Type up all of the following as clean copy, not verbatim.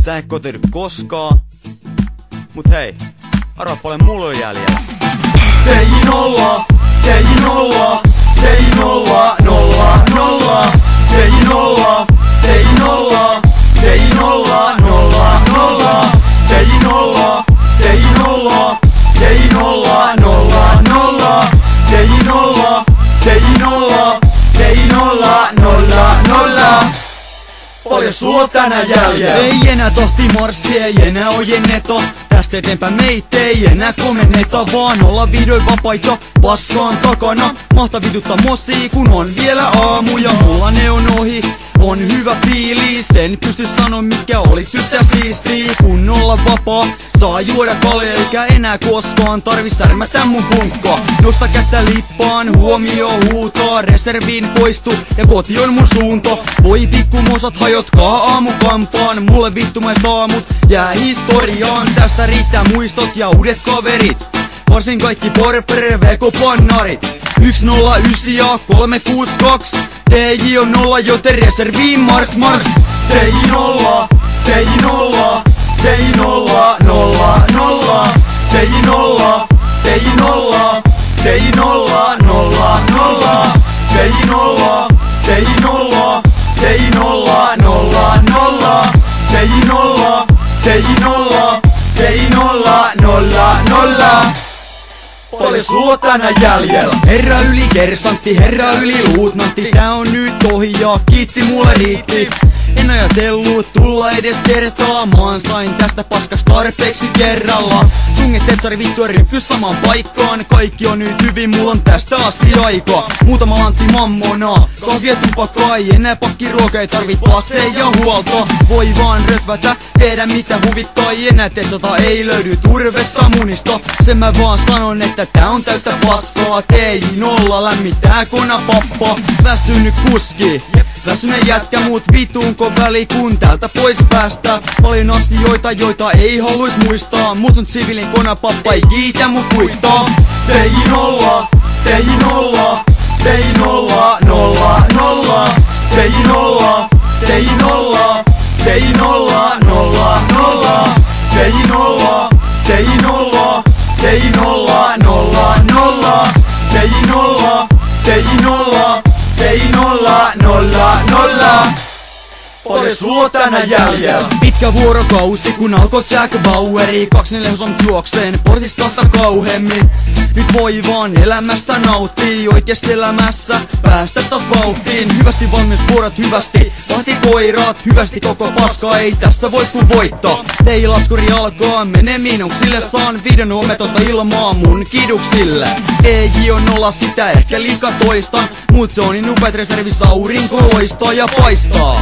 Sä et kotiudu koskaan. Mut hei, arvaa paljon mulla on jäljellä. Tein nolla, tein nolla, tein nolla, nolla, nolla. Tein nolla, tein nolla, tein nolla, nolla, nolla. Tein nolla, tein nolla, tein nolla, nolla, nolla. Tein nolla, tein nolla, tein nolla, nolla, nolla. Paljon sulla tänään jäljellä? Ei enää tohti marssi, ei enää ojenneta. Tästä eteenpäin meitä ei enää komenneta, vaan olla vihdoin vapaita paskaan takana. Mahtaa vituttaa mossia, kun on vielä aamu ja mulla ne on ohi. On hyvä fiilis, en pysty sanoa mikä olis yhtä siistii. Kun olla vapaa, saa juoda kalja eikä enää koskaan tarvi särmätä mun punkkaa. Nosta kättä lippaan, huomio huutaa, reserviin poistu ja koti on mun suunto. Voi pikkumosat hajotkaa aamukampaan, mulle vittumaiset aamut jää historiaan. Tästä riittää muistot ja uudet kaverit, varsin kaikki VK-pannarit. 109 ja 362, DJ on 0, joten reserviin mars mars. Tein nolla, tein nolla, tein nolla, nolla, nolla. Tein nolla, tein nolla, tein nolla, nolla, nolla. Tein nolla, tein nolla, tein nolla, nolla, nolla. Tein nolla, tein nolla, tein nolla, nolla, nolla. Paljon sulla tänään jäljellä? Herra yli kersantti, herra yli luutnantti. Tää on nyt ohi ja kiitti mulle riitti. En ajatellut tulla edes kertaamaan, sain tästä paskas tarpeeksi kerralla. Tunget tetsari vittua ryppys samaan paikkaan. Kaikki on nyt hyvin, mulla on tästä asti aika. Muutama lantti mammonaa, kahvia tupakkaa. Ei enää pakkiruokaa, ei tarvit passeja ja huolta. Voi vaan rötvätä, tehdä mitä huvittaa. Ei enää testata, ei löydy turvetta munista. Sen mä vaan sanon, että tää on täyttä paskaa. Tein olla lämmittää kona pappa. Väsynyt kuski, väsynen jätkä, mut vituunko väli kun täältä pois päästä. Paljon asioita, joita ei haluis muistaa, mut on sivilin konapappa, ei kiitä mun kuittaa. Tein nolla, tein nolla, tein nolla, nolla, nolla. Tein nolla, tein nolla, tein nolla, nolla, nolla. Tein nolla, tein nolla, tein nolla, nolla, nolla. Tein nolla, tein nolla, tein nolla, nolla, nolla. Paljon sulla tänään jäljellä? Pitkä vuorokausi kun alkoi Jack Baueri. 24 juokseen portista kauhemmin. Nyt voi vaan elämästä nauttii, oikees elämässä päästä taas vauhtiin. Hyvästi valmiusvuorot, hyvästi vahtikoirat, hyvästi koko paska, ei tässä voi kun voittaa. Tei laskuri alkaa, mene miinuksille, saan videon ometonta ilmaa mun kiduksille. DJ on 0, sitä ehkä liika toistan, mut se on niin upeat reservissä, aurinko loistaa ja paistaa.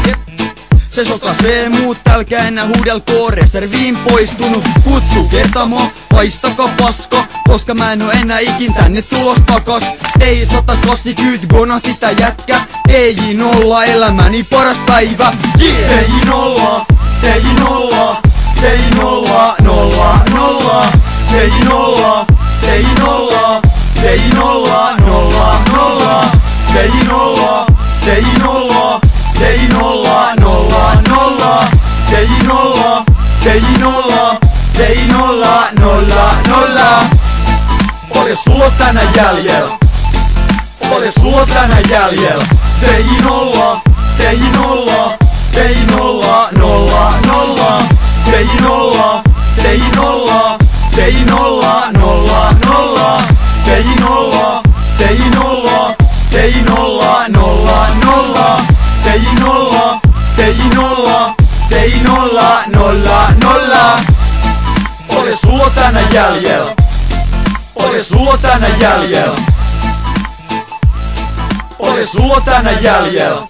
Se sokaisee, muut älkää enää huudelkoo, reserviin poistunut kutsu kertamo, haistaka paska, koska mä en oo enää ikin tänne tulos takas. Ei 180 gonahti tää jätkä, ei 0 elämäni paras päivä. Yeah! Tein nolla, tein nolla, tein nolla, nolla, nolla. Tein nolla, tein nolla, tein nolla, nolla, nolla. Tein nolla, tein nolla, tein nolla, nolla, nolla. Tein nolla, tein nolla, tein nolla, nolla, nolla. Paljon sulla tänään jäljellä? Paljon sulla tänään jäljellä? Tein nolla, tein nolla, tein nolla, nolla, nolla. Tein nolla, tein nolla, tein nolla, nolla, nolla. Tein nolla, tein nolla, tein nolla, nolla, nolla. Tein nolla, tein nolla, tein nolla, nolla, nolla. Paljon sulla tänään jäljellä? Paljon sulla tänään jäljellä? Paljon sulla tänään jäljellä?